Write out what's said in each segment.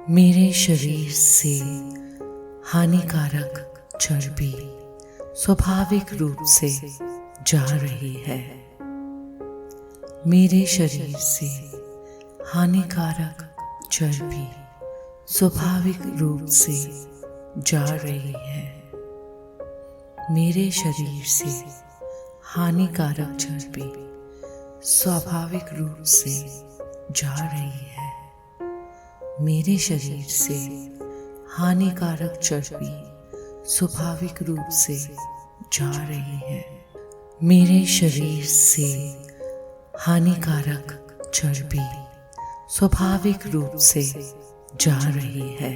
मेरे शरीर से हानिकारक चर्बी स्वाभाविक रूप से जा रही है। मेरे शरीर से हानिकारक चर्बी स्वाभाविक रूप से जा रही है। मेरे शरीर से हानिकारक चर्बी स्वाभाविक रूप से जा रही है। मेरे शरीर से हानिकारक चर्बी स्वाभाविक रूप से जा रही है। मेरे शरीर से हानिकारक चर्बी स्वाभाविक रूप से जा रही है।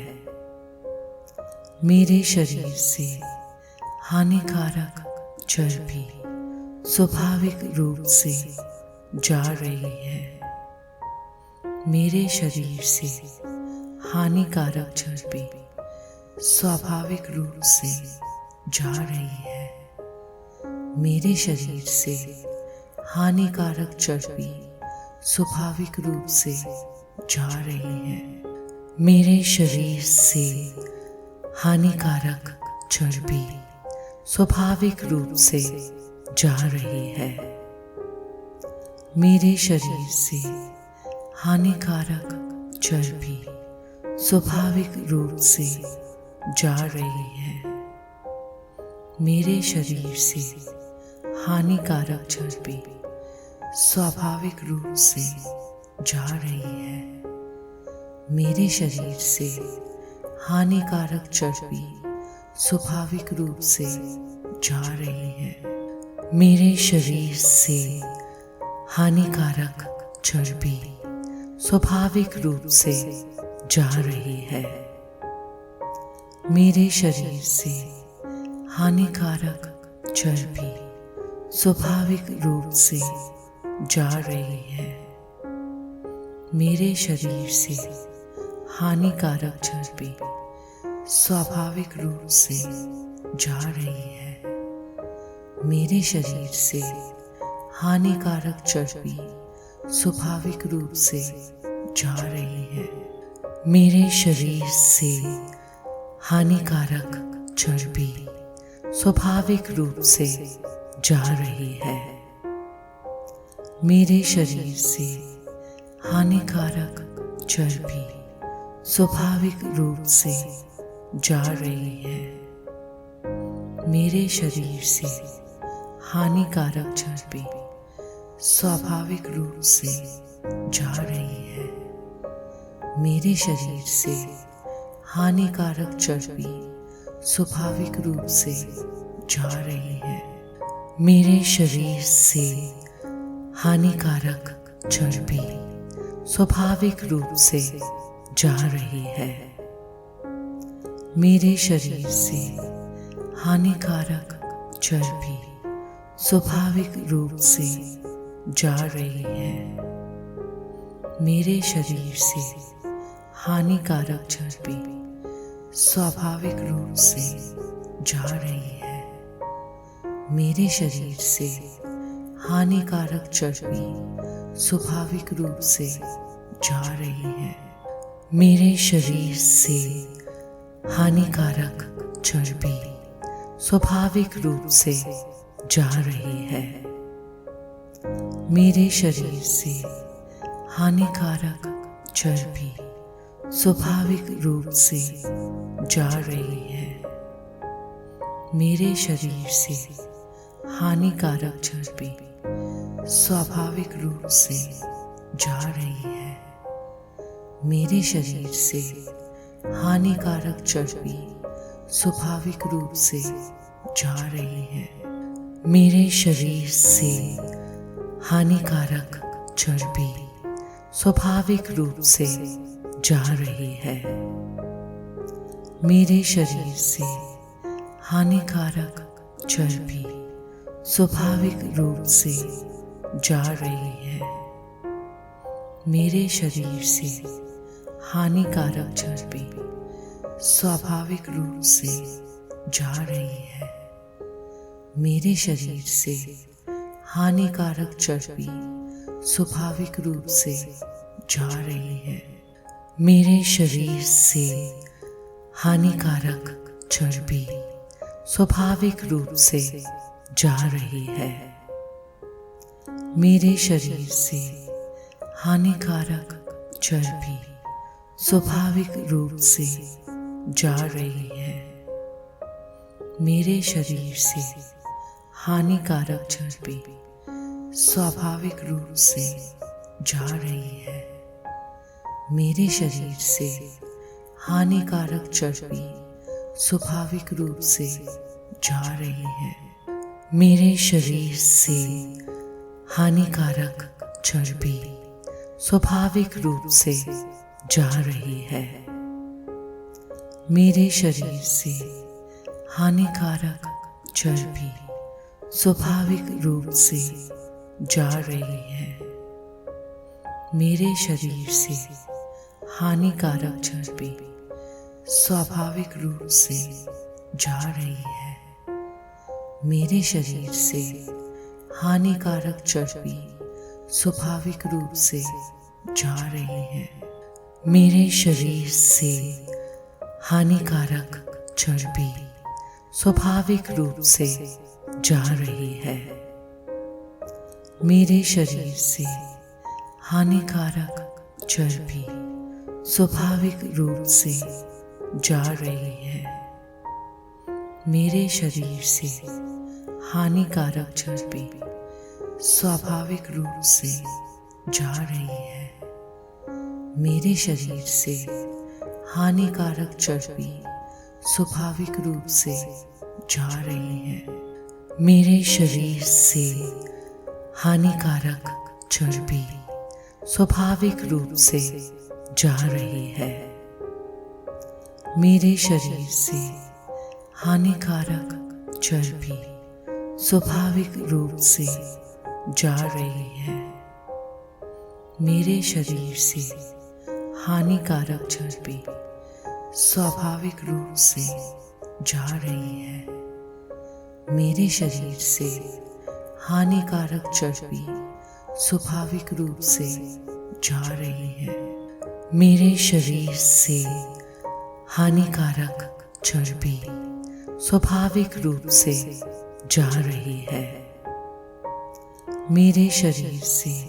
मेरे शरीर से हानिकारक चर्बी स्वाभाविक रूप से जा रही है। मेरे शरीर से हानिकारक चर्बी स्वाभाविक रूप से जा रही है। मेरे शरीर से हानिकारक चर्बी स्वाभाविक रूप से जा रही है। मेरे शरीर से हानिकारक चर्बी स्वाभाविक रूप से जा रही है। मेरे शरीर से हानिकारक चर्बी स्वाभाविक रूप से जा रही है। मेरे शरीर से हानिकारक चर्बी स्वाभाविक रूप से जा रही है। मेरे शरीर से हानिकारक चर्बी स्वाभाविक रूप से जा रही है। मेरे शरीर से हानिकारक चर्बी स्वाभाविक रूप से जा रही है। मेरे शरीर से हानिकारक चर्बी स्वाभाविक रूप से जा रही है। मेरे शरीर से हानिकारक चर्बी स्वाभाविक रूप से जा रही है। मेरे शरीर से हानिकारक चर्बी स्वाभाविक रूप से जा रही है। मेरे शरीर से हानिकारक चर्बी स्वाभाविक रूप से जा रही है। मेरे शरीर से हानिकारक चर्बी स्वाभाविक रूप से जा रही है। मेरे शरीर से हानिकारक चर्बी स्वाभाविक रूप से जा रही है। मेरे शरीर से हानिकारक चर्बी स्वाभाविक रूप से जा रही है। मेरे शरीर से हानिकारक चर्बी स्वाभाविक रूप से जा रही है। मेरे शरीर से हानिकारक चर्बी स्वाभाविक रूप से जा रही है। मेरे शरीर से हानिकारक चर्बी स्वाभाविक रूप से जा रही है। मेरे शरीर से हानिकारक चर्बी स्वाभाविक रूप से जा रही है। मेरे शरीर से हानिकारक चर्बी स्वाभाविक रूप से जा रही है। मेरे शरीर से हानिकारक चर्बी स्वाभाविक रूप से जा रही है। मेरे शरीर से हानिकारक चर्बी स्वाभाविक रूप से जा रही है। मेरे शरीर से हानिकारक चर्बी स्वाभाविक रूप से जा रही है। मेरे शरीर से हानिकारक चर्बी स्वाभाविक रूप से जा रही है। मेरे शरीर से हानिकारक चर्बी स्वाभाविक रूप से जा रही है। मेरे शरीर से हानिकारक चर्बी स्वाभाविक रूप से जा रही है। मेरे शरीर से हानिकारक चर्बी स्वाभाविक रूप से जा रही है। मेरे शरीर से हानिकारक चर्बी स्वाभाविक रूप से जा रही है। मेरे शरीर से हानिकारक चर्बी स्वाभाविक रूप से जा रही है। मेरे शरीर से हानिकारक चर्बी स्वाभाविक रूप से जा रही है। मेरे शरीर से हानिकारक चर्बी स्वाभाविक रूप से जा रही है। मेरे शरीर से हानिकारक चर्बी स्वाभाविक रूप से जा रही है। मेरे शरीर से हानिकारक चर्बी स्वाभाविक रूप से जा रही है। मेरे शरीर से हानिकारक चर्बी स्वाभाविक रूप से जा रही है। मेरे शरीर से हानिकारक चर्बी स्वाभाविक रूप से जा रही है। मेरे शरीर से हानिकारक चर्बी स्वाभाविक रूप से जा रही है। मेरे शरीर से हानिकारक चर्बी स्वाभाविक रूप से जा रही है। मेरे शरीर से हानिकारक चर्बी स्वाभाविक रूप से जा रही है। मेरे शरीर से हानिकारक चर्बी स्वाभाविक रूप से जा रही है। मेरे शरीर से हानिकारक चर्बी स्वाभाविक रूप से जा रही है। मेरे शरीर से हानिकारक चर्बी स्वाभाविक रूप से जा रही है। मेरे शरीर से हानिकारक चर्बी स्वाभाविक रूप से जा रही है। मेरे शरीर से हानिकारक चर्बी स्वाभाविक रूप से जा रही है। मेरे शरीर से हानिकारक चर्बी स्वाभाविक रूप से जा रही है। मेरे शरीर से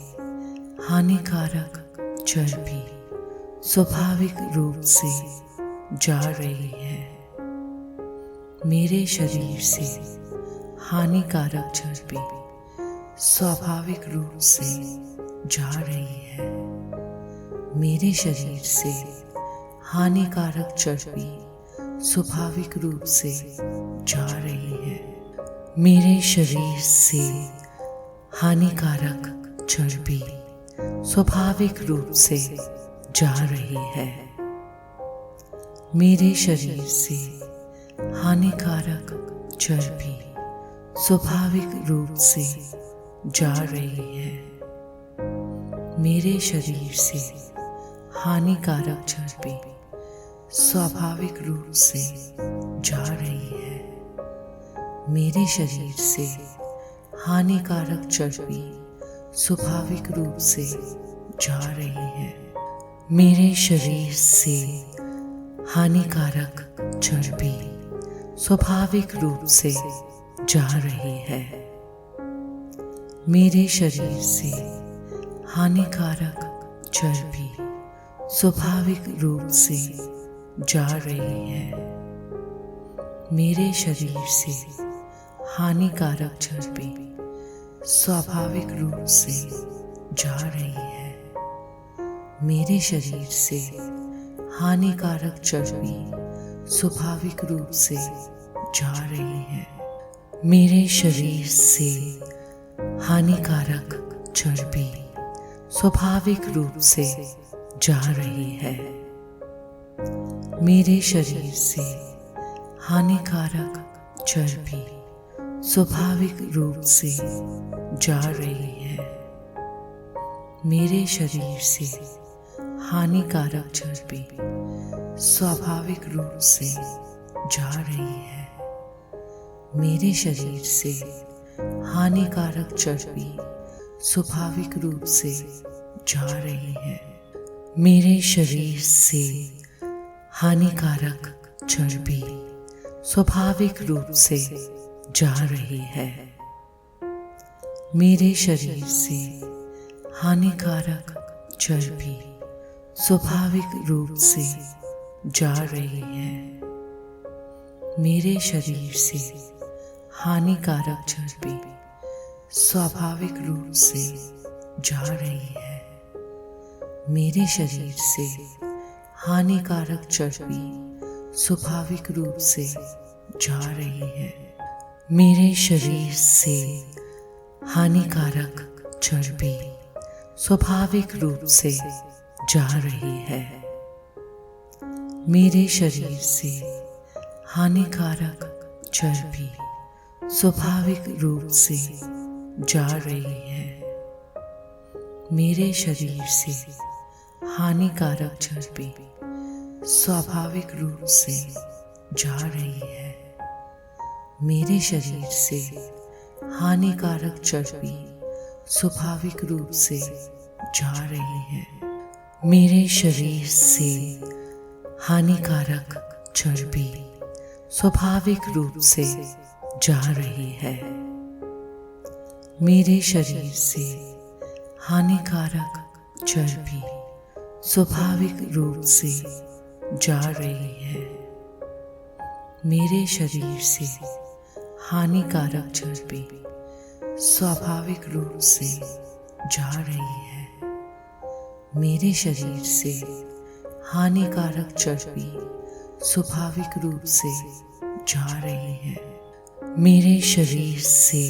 हानिकारक चर्बी स्वाभाविक रूप से जा रही है। मेरे शरीर से हानिकारक चर्बी स्वाभाविक रूप से जा रही है। मेरे शरीर से हानिकारक चर्बी स्वाभाविक रूप से जा रही है। मेरे शरीर से हानिकारक चर्बी स्वाभाविक रूप से जा रही है। मेरे शरीर से हानिकारक चर्बी स्वाभाविक रूप से जा रही है। मेरे शरीर से हानिकारक चर्बी स्वाभाविक रूप से जा रही है। मेरे शरीर से हानिकारक चर्बी स्वाभाविक रूप से जा रही है। मेरे शरीर से हानिकारक चर्बी स्वाभाविक रूप से जा रही है। मेरे शरीर से हानिकारक चर्बी स्वाभाविक रूप से जा रही है। मेरे शरीर से हानिकारक चर्बी स्वाभाविक रूप से जा रही है। मेरे शरीर से हानिकारक चर्बी स्वाभाविक रूप से जा रही है। मेरे शरीर से हानिकारक चर्बी स्वाभाविक रूप से जा रही है। मेरे शरीर से हानिकारक चर्बी स्वाभाविक रूप से जा रही है। मेरे शरीर से हानिकारक चर्बी स्वाभाविक रूप से जा रही है। मेरे शरीर से हानिकारक चर्बी स्वाभाविक रूप से जा रही है। मेरे शरीर से हानिकारक चर्बी स्वाभाविक रूप से जा रही है। मेरे शरीर से हानिकारक चर्बी स्वाभाविक रूप से जा रही है। मेरे शरीर से हानिकारक चर्बी स्वाभाविक रूप से जा रही है। मेरे शरीर से हानिकारक चर्बी स्वाभाविक रूप से जा रही है। मेरे शरीर से हानिकारक चर्बी स्वाभाविक रूप से जा रही है। मेरे शरीर से हानिकारक चर्बी स्वाभाविक रूप से जा रही है। मेरे शरीर से हानिकारक चर्बी स्वाभाविक रूप से जा रही है। मेरे शरीर से हानिकारक चर्बी स्वाभाविक रूप से जा रही है। मेरे शरीर से हानिकारक चर्बी स्वाभाविक रूप से जा रही है। मेरे शरीर से हानिकारक चर्बी स्वाभाविक रूप से जा रही है। मेरे शरीर से हानिकारक चर्बी स्वाभाविक रूप से जा रही है। मेरे शरीर से हानिकारक चर्बी स्वाभाविक रूप से जा रही है। मेरे शरीर से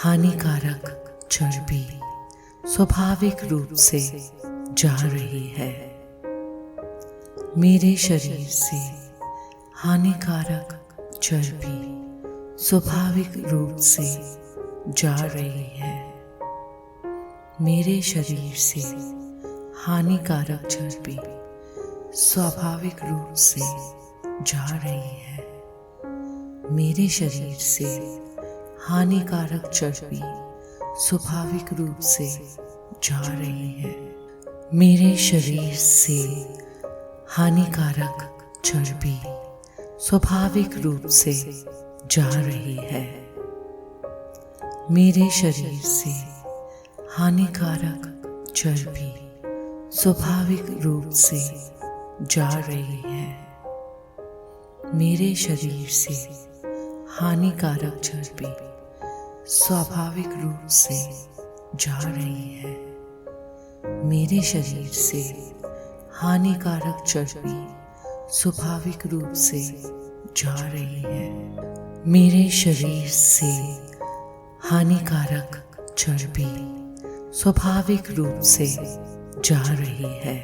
हानिकारक चर्बी स्वाभाविक रूप से जा रही है। मेरे शरीर से हानिकारक चर्बी स्वाभाविक रूप से जा रही है। मेरे शरीर से हानिकारक चर्बी स्वाभाविक रूप से जा रही है। मेरे शरीर से हानिकारक चर्बी स्वाभाविक रूप से जा रही है। मेरे शरीर से हानिकारक चर्बी स्वाभाविक रूप से जा रही है। मेरे शरीर से हानिकारक चर्बी स्वाभाविक रूप से जा रही है। मेरे शरीर से हानिकारक चर्बी स्वाभाविक रूप से जा रही है। मेरे शरीर से हानिकारक चर्बी स्वाभाविक रूप से जा रही है। मेरे शरीर से हानिकारक चर्बी स्वाभाविक रूप से जा रही है।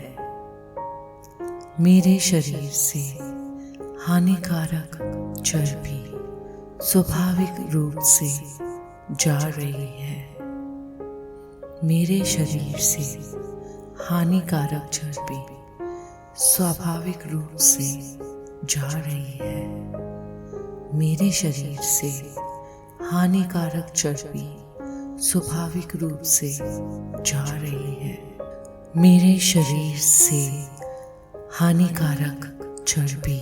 मेरे शरीर से हानिकारक चर्बी स्वाभाविक रूप से जा रही है। मेरे शरीर से हानिकारक चर्बी स्वाभाविक रूप से जा रही है। मेरे शरीर से हानिकारक चर्बी स्वाभाविक रूप से जा रही है। मेरे शरीर से हानिकारक चर्बी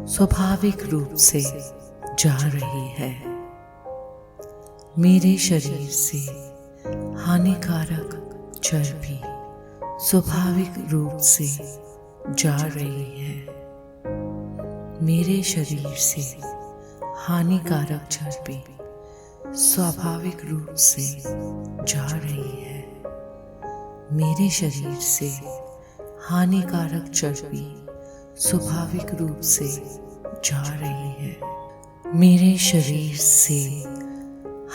स्वाभाविक रूप से जा रही है। मेरे शरीर से हानिकारक चर्बी स्वाभाविक रूप से जा रही है। मेरे शरीर से हानिकारक चर्बी स्वाभाविक रूप से जा रही है। मेरे शरीर से हानिकारक चर्बी स्वाभाविक रूप से जा रही है। मेरे शरीर से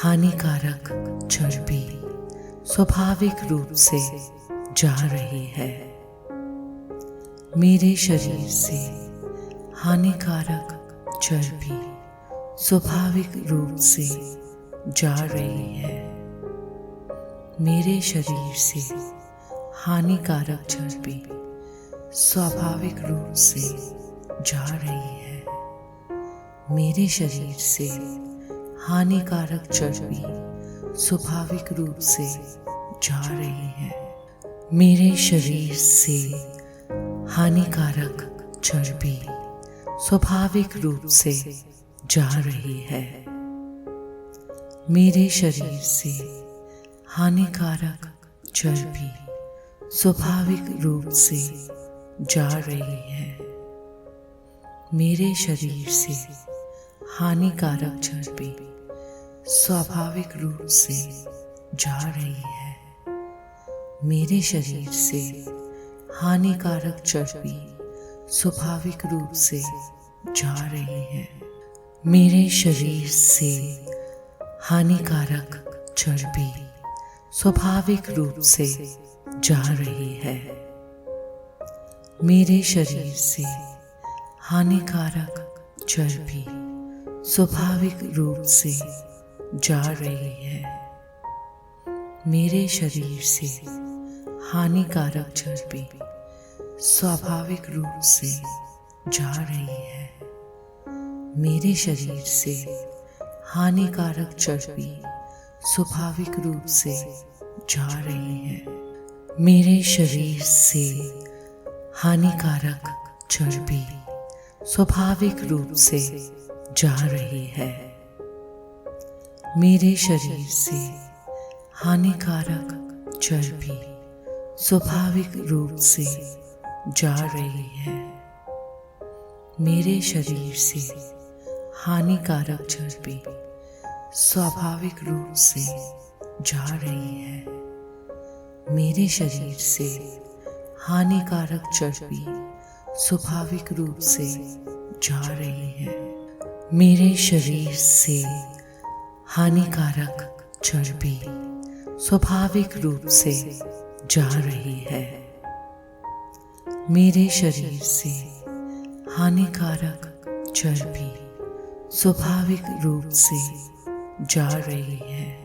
हानिकारक चर्बी स्वाभाविक रूप से जा रही है। मेरे शरीर से हानिकारक चर्बी स्वाभाविक रूप से जा रही है। मेरे शरीर से हानिकारक चर्बी स्वाभाविक रूप से जा रही है। मेरे शरीर से हानिकारक चर्बी स्वाभाविक रूप से जा रही है। मेरे शरीर से हानिकारक चर्बी स्वाभाविक रूप से जा रही है। मेरे शरीर से हानिकारक चर्बी स्वाभाविक रूप से जा रही है। मेरे शरीर से हानिकारक चर्बी स्वाभाविक रूप से जा रही है। मेरे शरीर से हानिकारक चर्बी स्वाभाविक रूप से जा रही है। मेरे शरीर से हानिकारक चर्बी स्वाभाविक रूप से जा रही है। मेरे शरीर से हानिकारक चर्बी स्वाभाविक रूप से जा रही है। मेरे शरीर से हानिकारक चर्बी स्वाभाविक रूप से जा रही है। मेरे शरीर से हानिकारक चर्बी स्वाभाविक रूप से जा रही है। मेरे शरीर से हानिकारक चर्बी स्वाभाविक रूप से जा रही है। मेरे शरीर से हानिकारक चर्बी स्वाभाविक रूप से जा रही है। मेरे शरीर से हानिकारक चर्बी स्वाभाविक रूप से जा रही है। मेरे शरीर से हानिकारक चर्बी स्वाभाविक रूप से जा रही है। मेरे शरीर से हानिकारक चर्बी स्वाभाविक रूप से जा रही है। मेरे शरीर से हानिकारक चर्बी स्वाभाविक रूप से जा रही है।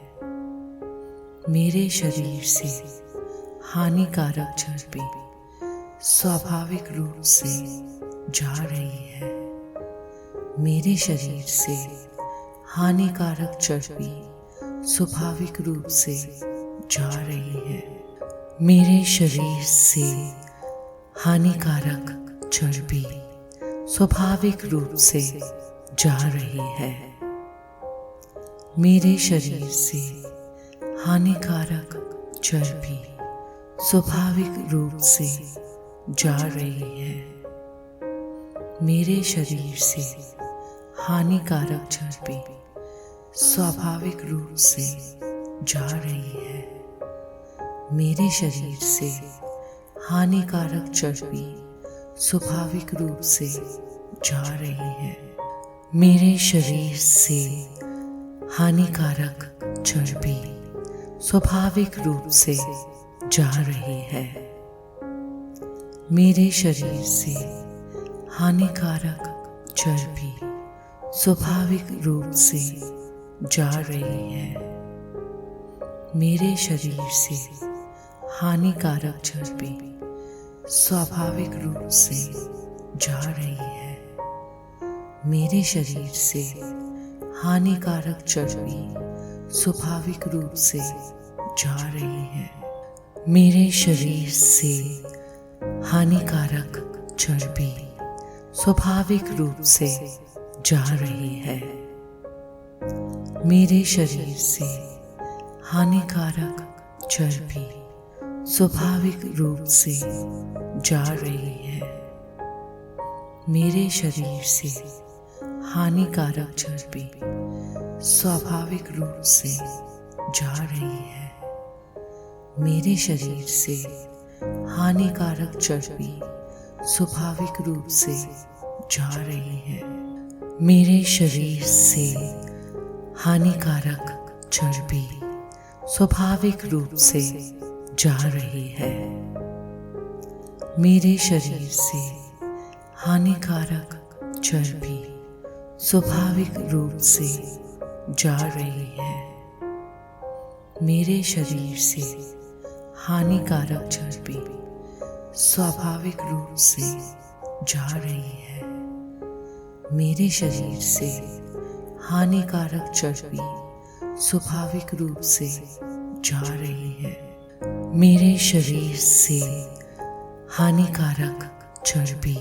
मेरे शरीर से हानिकारक चर्बी स्वाभाविक रूप से जा रही है। मेरे शरीर से हानिकारक चर्बी स्वाभाविक रूप से जा रही है। मेरे शरीर से हानिकारक चर्बी स्वाभाविक रूप से जा रही है। मेरे शरीर से हानिकारक चर्बी स्वाभाविक रूप से जा रही है। मेरे शरीर से हानिकारक चर्बी स्वाभाविक रूप से जा रही है। मेरे शरीर से हानिकारक चर्बी स्वाभाविक रूप से जा रही है। मेरे शरीर से हानिकारक चर्बी स्वाभाविक रूप से जा रही है। मेरे शरीर से हानिकारक चर्बी स्वाभाविक रूप से जा रही है। मेरे शरीर से हानिकारक चर्बी स्वाभाविक रूप से जा रही है। मेरे शरीर से हानिकारक चर्बी स्वाभाविक रूप से जा रही है। मेरे शरीर से हानिकारक चर्बी स्वाभाविक रूप से जा रही है। मेरे शरीर से हानिकारक चर्बी स्वाभाविक रूप से जा रही है। मेरे शरीर से हानिकारक चर्बी स्वाभाविक रूप से जा रही है। मेरे शरीर से हानिकारक चर्बी स्वाभाविक रूप से जा रही है। मेरे शरीर से हानिकारक चर्बी स्वाभाविक रूप से जा रही है। मेरे शरीर से हानिकारक चर्बी स्वाभाविक रूप से जा रही है। मेरे शरीर से हानिकारक चर्बी स्वाभाविक रूप से जा रही है। मेरे शरीर से हानिकारक चर्बी स्वाभाविक रूप से जा रही है। मेरे शरीर से हानिकारक चर्बी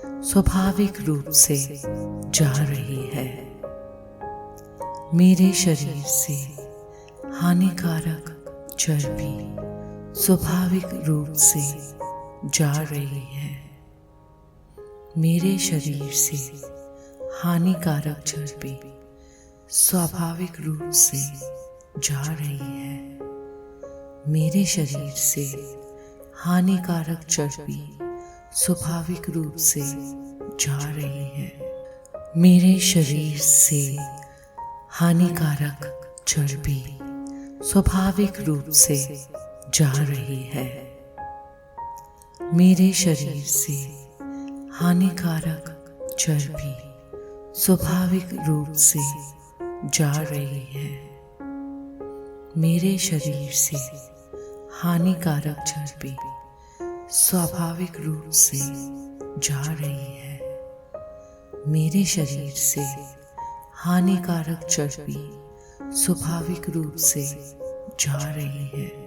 स्वाभाविक रूप से जा रही है। मेरे शरीर से हानिकारक चर्बी स्वाभाविक रूप से जा रही है। मेरे शरीर से हानिकारक चर्बी स्वाभाविक रूप से जा रही है। मेरे शरीर से हानिकारक चर्बी स्वाभाविक रूप से जा रही है। मेरे शरीर से हानिकारक चर्बी स्वाभाविक रूप से जा रही है। मेरे शरीर से हानिकारक चर्बी स्वाभाविक रूप से जा रही है। मेरे शरीर से हानिकारक चर्बी स्वाभाविक रूप से जा रही है। मेरे शरीर से हानिकारक चर्बी स्वाभाविक रूप से जा रही है।